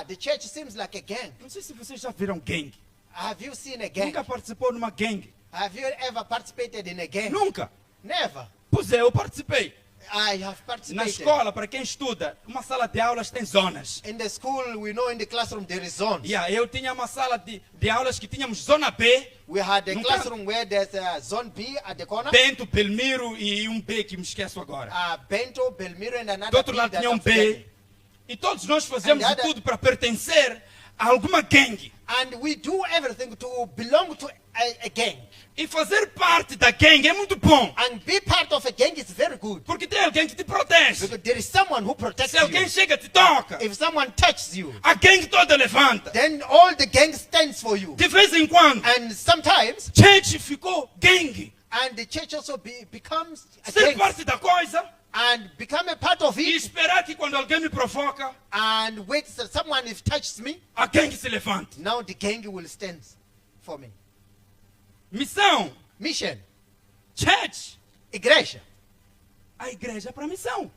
the church seems like a gang. Não sei se vocês já viram gangue. Have you seen a gang? Nunca participou numa gangue. Have you ever participated in a gang? Nunca. Never. Pois é, eu participei. I have Na participated. escola, para quem estuda, uma sala de aulas tem zonas. In the school, we know in the classroom there is zones. Yeah, eu tinha uma sala de aulas que tínhamos zona B, We had a Nunca- classroom where there's a zone B at the corner. Bento, Belmiro e um B que me esqueço agora. Bento, Belmiro, and Do another outro B lado that tinha um I'm forgetting. B. E todos nós fazíamos And the de other- tudo para pertencer a alguma gangue. And we do everything to belong to a gang. E fazer parte da gangue é muito bom. And be part of a gang is very good. Porque tem alguém que te protege. Because there is someone who protects Se alguém you. chega te toca, If someone touches you, a gangue toda levanta. then all the gang stands for you. De vez em quando, And sometimes, church ficou gangue. and the church also becomes a Ser gang. parte da coisa And become a part of e it. esperar que quando alguém me provoca, And wait till someone if touches me, a gangue se levante. now the gang will stand for me. Missão, Mission. church. Igreja. A igreja é para missão.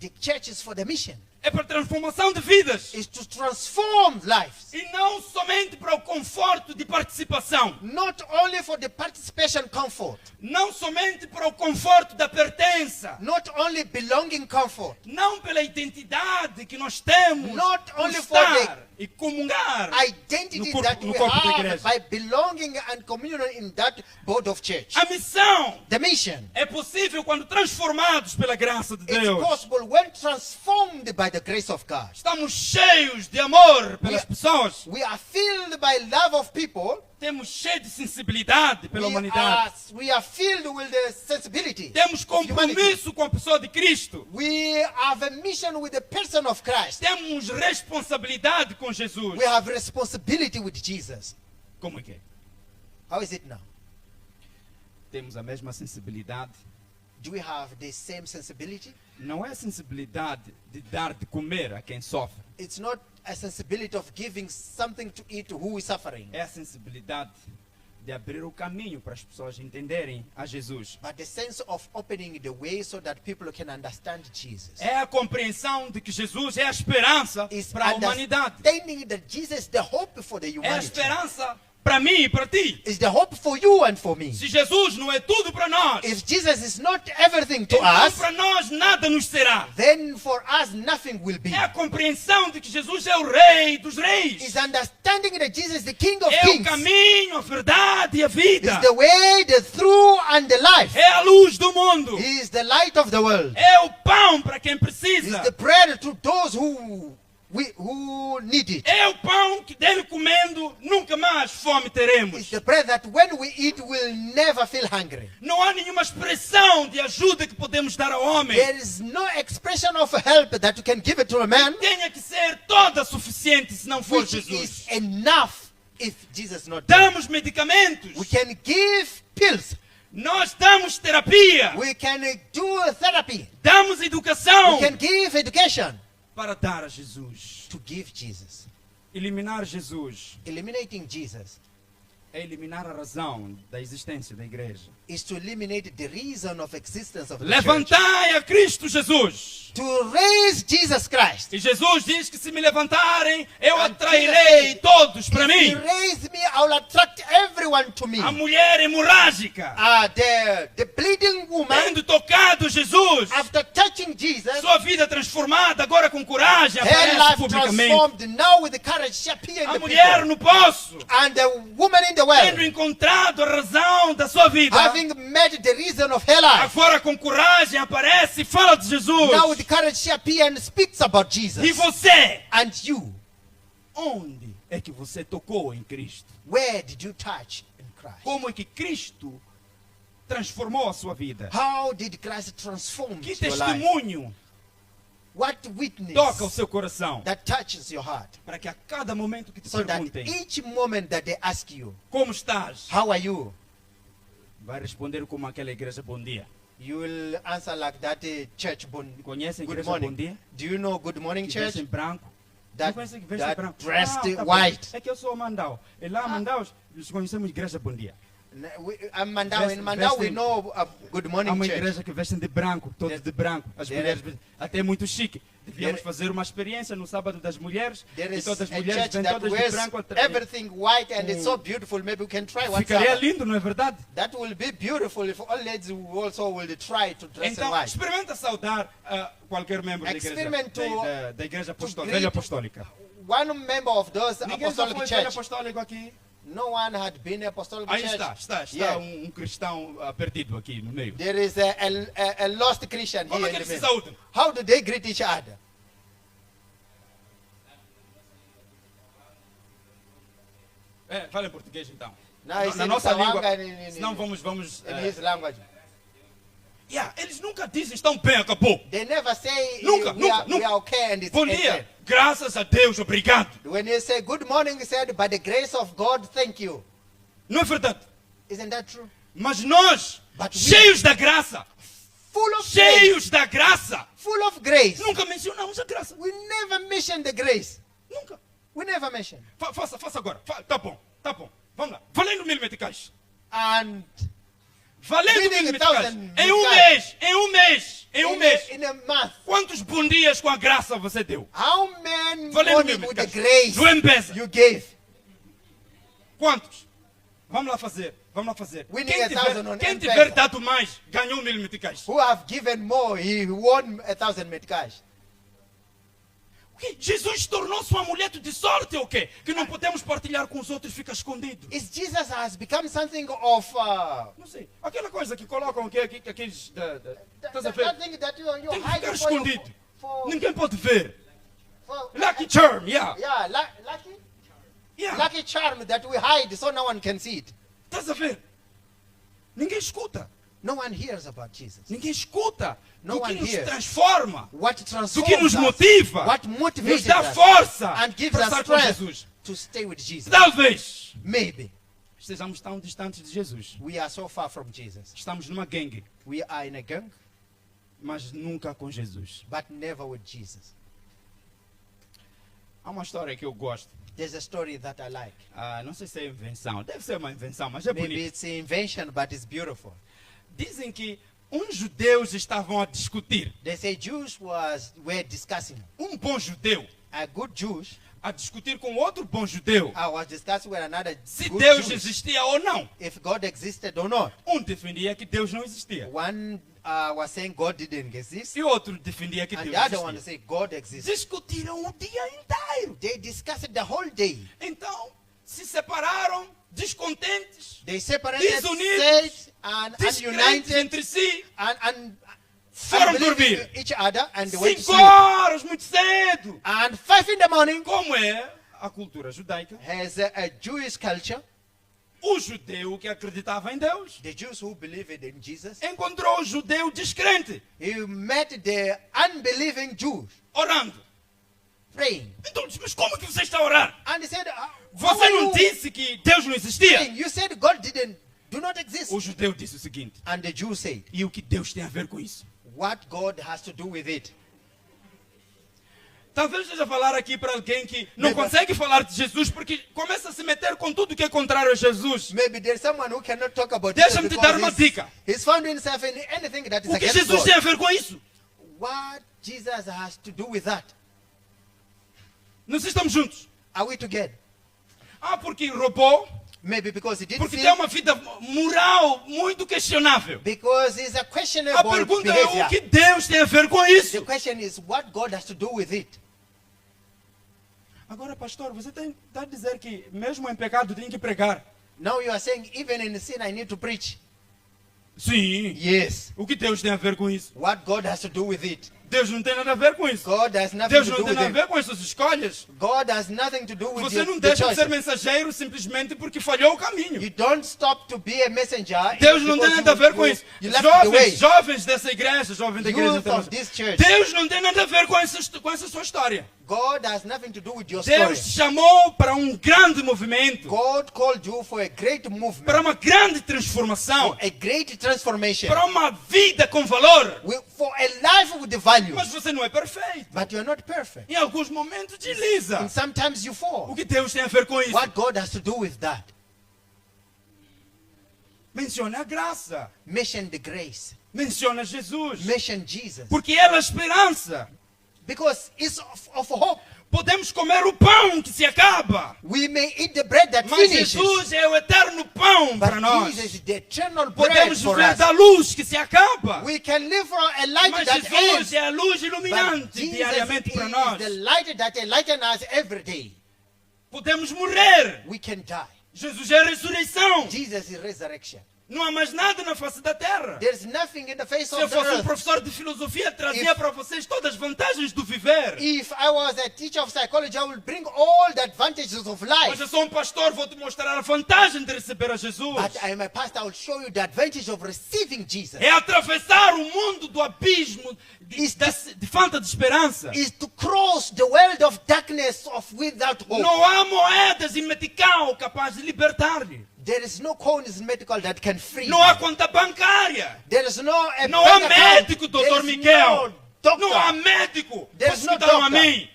The church is for the mission. É para transformação de vidas. Is to transform lives. E não somente para o conforto de participação. Not only for the participation comfort. Não somente para o conforto da pertença. Not only belonging comfort. Não pela identidade que nós temos. Not por only for estar e comungar Identity no corpo, that no we corpo da have igreja. by belonging and communion in that board of church. A missão The mission é possível quando transformados pela graça de is Deus. possible when transformed by the grace of God. Estamos cheios de amor pelas We- pessoas. We are filled by love of people. Temos cheio de sensibilidade pela humanidade. We are filled with the sensibility. Temos of humanity. compromisso com a pessoa de Cristo. We have a mission with the person of Christ. Temos responsabilidade com Jesus. We have responsibility with Jesus. Como é que é? How is it now? Temos a mesma sensibilidade. Do we have the same sensibility? Não é a sensibilidade de dar de comer a quem sofre. It's not a sensibility of giving something to eat to who is suffering, É a sensibilidade de abrir o caminho para as pessoas entenderem a Jesus. but the sense of opening the way so that people can understand Jesus. É a compreensão de que Jesus é a esperança Is para a humanidade. understanding that Jesus is the hope for the É a humanity. esperança para mim e para ti. Is the hope for you and for me. Se Jesus não é tudo para nós, If Jesus is not everything to então us, para nós nada nos será. then for us nothing will be. É a compreensão de que Jesus é o Rei dos Reis. Is understanding that Jesus is the King of É o Kings. caminho, a verdade e a vida. Is the way, the through, and the life. É a luz do mundo. He is the light of the world. É o pão para quem He precisa. is the bread to those who need it. É o pão que dele comendo nunca mais fome teremos. It's the bread that when we eat we'll never feel hungry. Não há nenhuma expressão de ajuda que podemos dar ao homem. There is no expression of help that you can give it to a man Tenha que ser toda suficiente se não for which Jesus. is enough if Jesus is not there. Damos medicamentos. We can give pills. Nós damos terapia. We can do therapy. Damos educação We can give education para dar a Jesus. to give Jesus. Eliminar Jesus Eliminating Jesus é eliminar a razão da existência da igreja. is to eliminate the reason of existence of the church. Levantai a Cristo Jesus. To raise Jesus Christ. E Jesus diz que se me levantarem, eu And atrairei Jesus todos para If He mim. raise me, I will attract everyone to me. A mulher hemorrágica, The bleeding woman, tendo tocado Jesus, after touching Jesus, sua vida transformada, agora com coragem, her aparece life publicamente. transformed. Now with the courage she appeared in A the mulher people. no poço, And the woman in the tendo well, encontrado a razão da sua vida, having met the reason of her life. agora com coragem aparece e fala de Jesus. Now with the courage she appears and speaks about Jesus. E você, And you, onde é que você tocou em Cristo? where did you touch in Christ? Como é que Cristo transformou a sua vida? How did Christ transform Que your life? testemunho What witness toca o seu coração? that touches your heart? Para que a cada momento que te So that perguntem each moment that they ask you, como estás, how are you? vai responder como aquela igreja Bom Dia. You will answer like that church. Conhecem a Good igreja morning. Bom Dia? Do you know Good Morning Que Church? veste em branco. That- Não conhecem que veste em that branco? dressed Tá bom. white. É que eu sou a Mandaus. E lá a Mandaus, nós conhecemos a igreja Bom Dia. In Mandau we Vestem- know a Good Há Morning uma Church. igreja que vestem de branco, todos de branco. As There- mulheres até muito chique. Devíamos There- fazer uma experiência no sábado das mulheres. There E is todas as a mulheres church vêm that todas de wears branco atrás. everything white and it's so beautiful. Maybe we can try one Ficaria Sabbath. lindo, não é verdade? That will be beautiful if all ladies also will try to dress in Então, white. experimenta saudar qualquer membro da Experiment igreja, da igreja greet- velha apostólica. One member of those Ninguém já apostolic foi velho church. apostólico aqui? No one had been apostolic Aí church. está Yeah. um cristão perdido aqui no meio. There is a lost Christian Como é here que in the eles se middle. saúdam? How do they greet each other? Fala em português então. Now it's Na in nossa língua, Sawanga and in senão vamos... his language. Eles nunca dizem estão bem, acabou. They never say Nunca, we are nunca. okay and it's Bom ended. dia, graças a Deus, obrigado. When you say good morning, you said by the grace of God, thank you. Não é verdade? Isn't that true? Mas nós, But we- cheios da graça, Full of grace. cheios da graça, Full of grace. nunca mencionamos a graça. We never mention the grace. Nunca. We never mention. Faça agora. Tá bom. Vamos lá. Valendo 1000 meticais. And Valendo Reading 1000 a meticais. thousand Em um meticais. mês. in a month, Quantos bons dias com a graça você deu? how many Valendo morning 1000 with the meticais. grace Do Embeza. you gave? Quantos? Vamos lá fazer. Winning Quem 1,000 on quem M-Pesa. tiver dado mais, ganhou 1000 meticais. Who have given more, he won 1,000 metcash. O quê? Jesus tornou-se um amuleto de sorte ou quê? Que não podemos partilhar com os outros, fica escondido. Is Jesus has become something of Não sei. Aquela coisa que colocam aqueles... Estás a ver? that thing that you Tem que hide ficar for, escondido. for, Ninguém pode ver. for Lucky charm, yeah. yeah, lucky charm that we hide so no one can see it. Estás a ver? Ninguém escuta. No one hears about Jesus. Ninguém escuta. No Do que one nos hears. transforma. What Do transforms que nos us, motiva. what Nos motivates dá us força and gives para us estar com strength Jesus. to stay with Jesus. Talvez Maybe estejamos tão distantes de Jesus. we are so far from Jesus. Estamos numa gangue, We are in a gang, mas nunca com Jesus. but never with Jesus. Há uma história que eu gosto. There's a story that I like. Não sei se é invenção. Deve ser uma invenção, mas é Maybe bonito. it's an invention, but it's beautiful. Dizem que uns judeus estavam a discutir. They say Jews were discussing. Um bom judeu A good Jews a discutir com outro bom judeu was discussing with another se good Deus Jews existia ou não. if God existed or not. Um defendia que Deus não existia. One was saying God didn't exist, E outro defendia que and Deus the other one existia. said God exists. Discutiram o dia inteiro. They discussed the whole day. Então, se separaram, descontentes, They separated, Desunidos, said, and descrentes united, entre si. and Foram unbelieving dormir. each other, and they went to 5 sleep. horas, muito cedo. And 5 in the morning Como é a cultura judaica? has a Jewish culture. O judeu que acreditava em Deus The Jews who believed in Jesus, encontrou o judeu descrente, he met the unbelieving Jews orando. praying. Então disse, mas como que você está a orar? And he said, Você não disse que Deus não existia? You said God do not exist. O judeu disse o seguinte, And the Jews said, e o que Deus tem a ver com isso? what God has to do with it. Talvez esteja a falar aqui para alguém que não Maybe- consegue falar de Jesus porque começa a se meter com tudo que é contrário a Jesus. Maybe there's someone who cannot talk about Deixa-me Jesus te dar uma because dica. he's found himself in anything that is O que against Jesus God. tem a ver com isso? What Jesus has to do with that? Nós estamos juntos. Are we together? Porque roubou, Maybe because he didn't porque sin, tem uma vida moral muito questionável. because he's a A questionable pergunta é behavior. o que Deus tem a ver com isso? The question is what God has to do with it. Agora, pastor, você está a dizer que mesmo em pecado tem que pregar. Now you are saying even in sin I need to preach. Sim. Yes. O que Deus tem a ver com isso? What God has to do with it. Deus não tem nada a ver com isso. God has nothing Deus to não do tem with nada a it. ver com essas escolhas. God has nothing to do with Você não the deixa de ser choices. mensageiro simplesmente porque falhou o caminho. You don't stop to be a messenger. Deus não tem because nada a ver com you isso. left the way. Jovens dessa igreja, jovens da igreja Youth of internacional. this church. Deus não tem nada a ver com essa sua história. God has nothing to do with your story. Deus te chamou para um grande movimento, God called you for a great movement, para uma grande transformação, a great transformation, para uma vida com valor. for a life with the values. Mas você não é perfeito. But you're not perfect. Em alguns momentos desliza. And sometimes you O fall. que Deus tem a ver com isso? What God has to do with that? Mencione a graça. Mention the grace. Mencione Jesus. Mention Jesus. Porque ela é a esperança. Because it's of hope. Podemos comer o pão que se acaba. We may eat the bread that Mas finishes. Jesus é o eterno pão para But nós. Jesus is the eternal bread Podemos for viver us. da luz que se acaba. We can live for a light Mas that Jesus ends. é a luz But iluminante Jesus diariamente para nós. is the light that enlightens us every day. Podemos morrer. We can die. Jesus é a ressurreição. Jesus is resurrection. Não há mais nada na face da terra. There's nothing in the face Se eu of the fosse um earth. professor de filosofia, trazia If- para vocês todas as vantagens do viver. If I was a teacher of psychology, I would bring all the advantages of Mas life. eu sou um pastor, vou te mostrar a vantagem de receber a Jesus. But I am a pastor, I will show you the advantage of receiving Jesus. É atravessar o mundo do abismo de falta de esperança. Is to cross the world of darkness of without hope. Não há moedas em metical capaz de libertar-lhe. There is no coins medical that can free. Não há you. conta bancária. There is no a Não há bank account. médico, There doutor is Miguel. no doctor. Não há médico. There's Posso no dar um doctor. amém?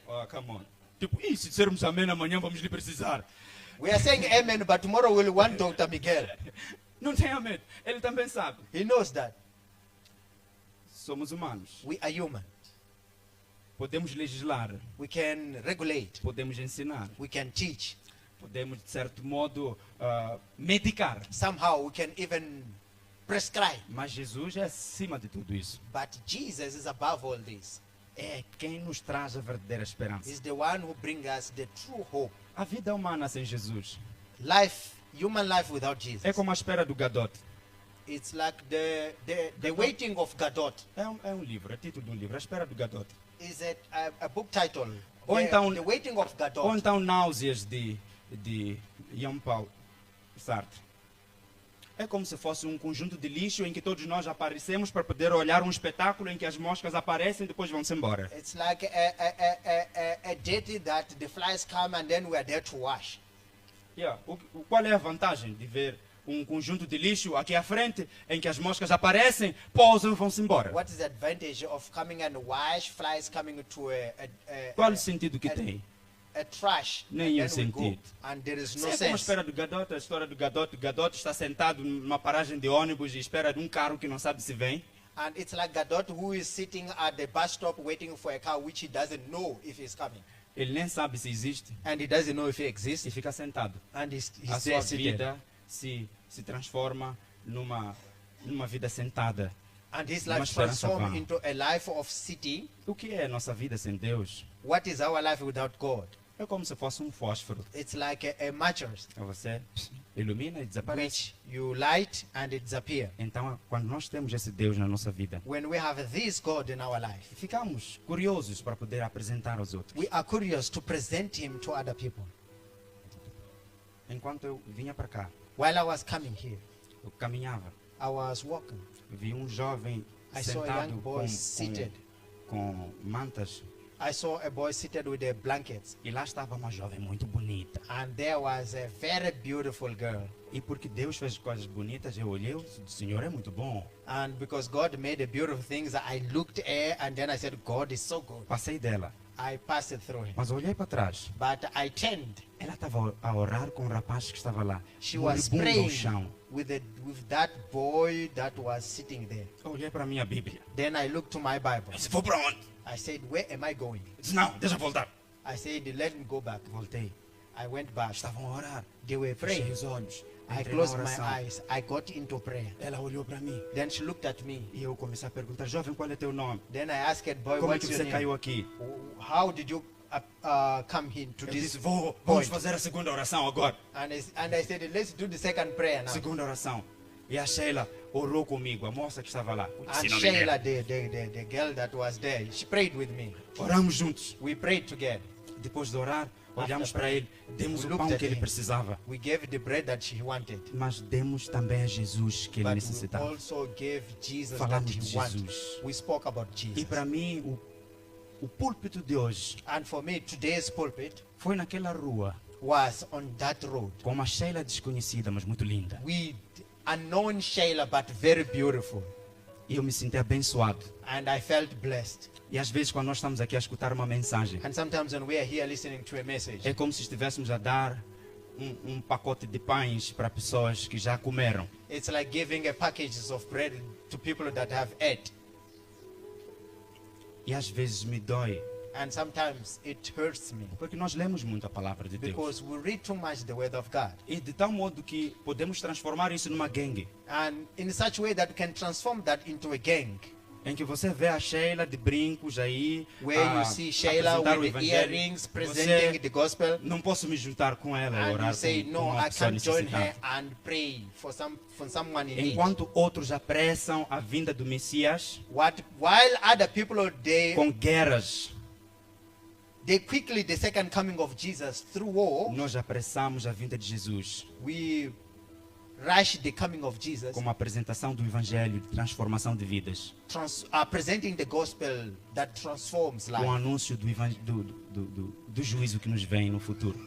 Oh, come on. Tipo, se dissermos amém amanhã vamos lhe precisar. We are saying amen, but tomorrow we'll want Dr. Miguel. Não tenha medo. Ele também sabe. He knows that. Somos humanos. We are human. Podemos legislar. We can regulate. Podemos ensinar. We can teach. Podemos, de certo modo, medicar. Somehow we can even prescribe. Mas Jesus é acima de tudo isso. But Jesus is above all this. É quem nos traz a verdadeira esperança. He's the one who brings us the true hope. A vida humana sem Jesus Life, human life without Jesus. é como a espera do Gadot. It's like the waiting of Gadot. É um livro, é título de um livro. A espera do Gadot. Is a book title. Ou então- The waiting of Gadot. Ou então Náuseas de Jean-Paul Sartre. É como se fosse um conjunto de lixo em que todos nós aparecemos para poder olhar um espetáculo em que as moscas aparecem e depois vão-se embora. It's like a dirty that the flies come and then we are there to wash. Yeah. Qual é a vantagem de ver um conjunto de lixo aqui à frente em que as moscas aparecem, pousam e vão-se embora? What is the advantage of coming and wash flies coming to Qual o sentido que tem? a trash? Nenhum and then we go, sentido. and there is Isso no é como a sense. espera do Gadot, a história do Gadot. O Gadot está sentado numa paragem de ônibus e espera de um carro que não sabe se vem. And it's like Gadot who is sitting at the bus stop waiting for a car which he doesn't know if he's coming. Ele nem sabe se existe And he doesn't know if he exists. e fica sentado. And he's A there sua seated. vida se transforma numa vida sentada. And he's Uma like esperança transformed vã. into a life of sitting. O que é a nossa vida sem Deus? What is our life without God? É como se fosse um fósforo. It's like a mattress Você ilumina e desaparece. which you light and it disappears. Então, quando nós temos esse Deus na nossa vida, When we have this God in our life, ficamos curiosos para poder apresentar aos outros. we are curious to present him to other people. Enquanto eu vinha para cá, While I was coming here, eu caminhava, I was walking. vi um jovem I saw a sentado young boy seated. com mantas I saw a boy seated with the blankets. e lá estava uma jovem muito bonita. And there was a very beautiful girl. E porque Deus fez coisas bonitas, eu olhei, o Senhor é muito bom. And because God made the beautiful things, I looked at her and then I said, God is so good. Passei dela, I passed it through him. mas olhei para trás. But I turned. Ela estava a orar com o rapaz que estava lá, She was moribundo ao praying chão. with that boy that was sitting there. Eu olhei para a minha Bíblia. Then I looked to my Bible. Eu disse, vou para onde? I said, where am I going? Eu disse, não, deixa eu voltar. I said, let me go back. Voltei. I went back. Estavam a orar. They were Fechei praying. os olhos. I Entrei na closed my oração. eyes. I got into prayer. Ela olhou para mim Then she looked at me. e eu comecei a perguntar, jovem, qual é teu nome? Then I asked, boy, Como é what's que your você caiu name? aqui? How did you come into Eu this disse, vamos point? fazer a segunda oração agora. And I said, let's do the second prayer now. Segunda oração. E a Sheila orou comigo, a moça que estava lá. Eu disse, And "Não, menina." Shayla, the girl that was there, she prayed with me. Oramos juntos. We prayed together. Depois de orar, olhamos para praying, ele, demos we o looked pão at que ele him. precisava, We gave the bread that she wanted. mas demos também a Jesus que ele But we necessitava. also gave Jesus Falamos that de he wanted. Jesus. We spoke about E Jesus. para mim, o púlpito de hoje And for me, today's pulpit foi naquela rua, was on that road com uma Sheila desconhecida, mas muito linda. with unknown Shayla, but very beautiful. E eu me senti abençoado. And I felt blessed. E às vezes, quando nós estamos aqui a escutar uma mensagem, And sometimes when we are here listening to a message, é como se estivéssemos a dar um pacote de pães para pessoas que já comeram. It's like giving a packages of bread to people that have ate. E às vezes me dói, And sometimes it hurts me porque nós lemos muito a palavra de Deus. because we read too much the word of God. E de tal modo que podemos transformar isso numa gangue. And in such a way that we can transform that into a gang. Em que você vê a Sheila de brincos aí, Where you see Sheila apresentar o with the evangelho. earrings presenting Você the gospel. não posso me juntar com ela e And orar you say, com no, uma I pessoa can't join her necessitada. and pray for someone in need. Enquanto outros apressam a vinda do Messias While other people, com guerras, they quickly the second coming of Jesus through war. nós apressamos a vinda de Jesus We rush the coming of Jesus, como a apresentação do Evangelho de transformação de vidas, presenting the gospel that transforms com o life, anúncio do juízo que nos vem no futuro.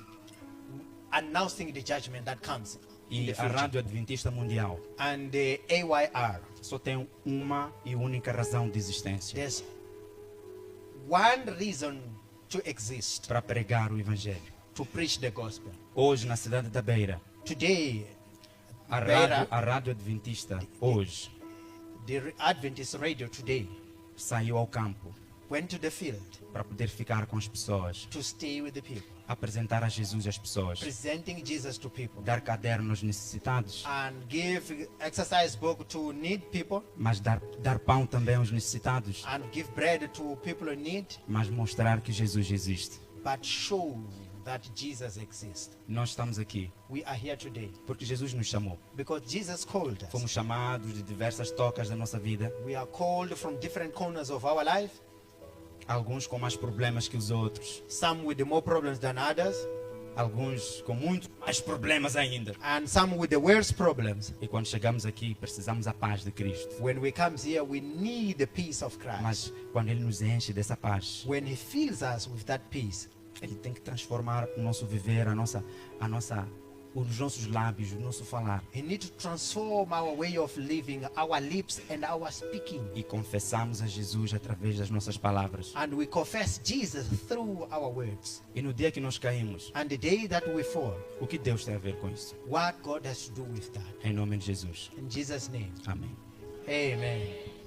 announcing the judgment that comes in E the a future. Rádio Adventista Mundial And the AYR, só tem uma e única razão de existência: there's one reason to exist, para pregar o Evangelho. to preach the gospel. Hoje, na cidade da Beira, Today, a Rádio Adventista, hoje, the Adventist radio today saiu ao campo went to the field para poder ficar com as pessoas, to stay with the people, apresentar a Jesus às pessoas, presenting Jesus to people, dar caderno aos necessitados, and give exercise book to need people, mas dar pão também aos necessitados, and give bread to people in need, mas mostrar que Jesus existe. but show that Jesus exists. Nós estamos aqui We are here today porque Jesus nos chamou. because Jesus called us. Fomos chamados de diversas tocas da nossa vida, We are called from different corners of our life, alguns com mais problemas que os outros, some with more problems than others, alguns com muito mais problemas ainda. and some with the worst problems. E quando chegamos aqui, precisamos da paz de Cristo. When we come here, we need the peace of Christ. Mas quando Ele nos enche dessa paz, When He fills us with that peace, Ele tem que transformar o nosso viver, os nossos lábios, o nosso falar. He needs to transform our way of living, our lips and our speaking. E confessamos a Jesus através das nossas palavras. And we confess Jesus through our words. E no dia que nós caímos, And the day that we fall, o que Deus tem a ver com isso? what God has to do with that. Em nome de Jesus. In Jesus' name, Amém. amen.